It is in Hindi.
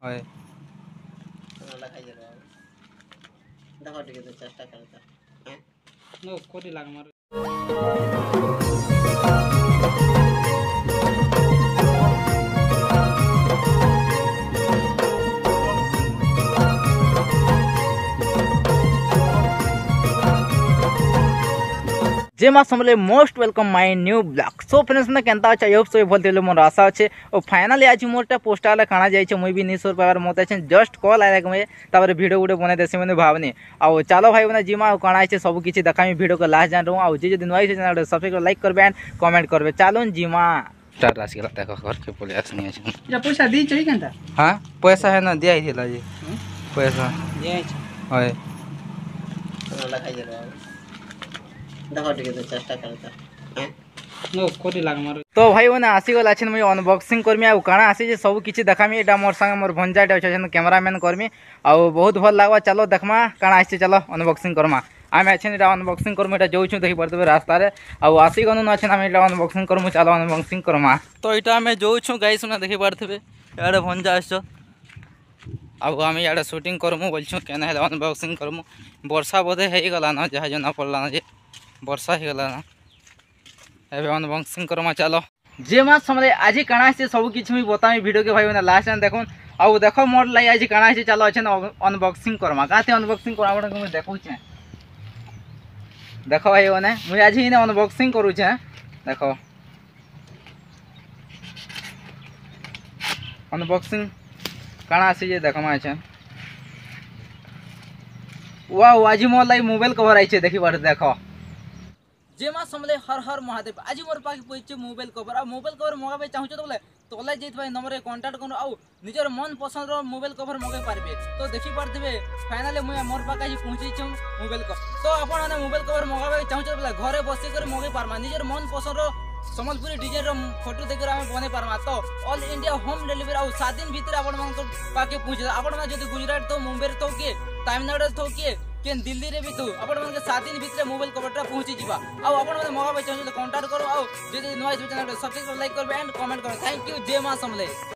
হয় আমরা খাই যাবো দেখো ঠিক আছে চেষ্টা করতে হ্যাঁ নো কোটি লাগ মার जे माँ समले most welcome my new blog so friends मैंने केनता अच्छा योग सो बोलते मोर आशा अच्छे और फाइनाली आज मोरटा पोस्टर काना जाइए मुई भी नहीं सोर पार मत अच्छे जस्ट कॉल आए मुझे तापर वीडियो गुटे बना देसी मैंने भावनी आउ चलो भाई मैंने जिमा काना अच्छे सब किसी देखा वीडियो को लास्ट जान रहूँ आउ जी जो नुआ सब्सक्राइब लाइक करबे एंड कमेंट करबे चलो जिमा स्टार्ट राशि गला देखो घर के बोले आसनी अछि या पैसा दी चाहिए केनता हां पैसा है ना दिया दिला जी पैसा दिया होय আমরা খাই যাবো देखो ठीक है चेष्टा करते हैं नो कोटी लाग मार तो भाई मैंने आसीगल अच्छे मुझे अनबॉक्सिंग करमी आ काना आसी सब किसी देखामी एटा मोर संग मोर भंजाटे अच्छे कैमरामैन करमी आ बहुत भल लगवा चलो देखमा काना आसी चलो अनबॉक्सिंग करमा आम अच्छे अनबॉक्सिंग करमु एटा जाऊँ देखी पड़ते रास्तार आसी गनु अच्छे आम अनबॉक्सिंग करमु चलो अनबॉक्सिंग करमा तो यहाँ आम जाऊँ गाई सुना देखी पारे इे भंजा आस आम इे सुटिंग करमु बोलछुँ क्या अनबॉक्सिंग करमु वर्षा बोधे हो गला ना जहाँ जना पड़ला ना जे वर्षा हो गला ना एवं अनबॉक्सिंग करमा चलो जे मास समझे आज काना से सब किछ मुई बतामी वीडियो के भाई मैंने लास्ट टाइम देखो आउ देखो मोर लाई आज काना से चलो अच्छे अनबॉक्सिंग करमा काते अनबॉक्सिंग करा बड़ा मुई देखौ छे देखो भाई मैंने मुई आज इने अनबॉक्सिंग करू छे देखो अनबॉक्सिंग काना से जे देखमा छे वाओ आज मोर लाई मोबाइल कवर आइछे देखि बार देखो जे माँ समले हर हर महादेव आज मोर पाखे पहुंचे मोबाइल कवर मगाबे चाहूँ तो बोले तले जाइए नंबर कॉन्टाक्ट करूँ आउ निजर मन पसंद मोबाइल कवर मगाई पारे तो देखी पारे फाइनाली मुझे मोर पाखे आज पहुँची मोबाइल कवर तो आपने मोबाइल कवर मगाबे चाहूँ तो बोले घरे बसिक मगाई पार्मा निजर मन पसंद सम्बलपुरी डिजाइन फोटो देखकर आम बन पार्मा तो ऑल इंडिया होम डिलीवरी आउ 7 दिन भीतर पाखे पहुँचे आप गुजरात तो मुंबई तो किए तमिलनाडु तो किए दिल्ली रे भी तू आपण 7 दिन भीतर मोबाइल कवरटा पहुंची जीवा आ आपण मगाबे चाहूँ कॉन्टाक्ट करो आउ जे नुआ चैनल सब्सक्राइब लाइक करबे एंड कमेंट करो थैंक यू जय मां समले।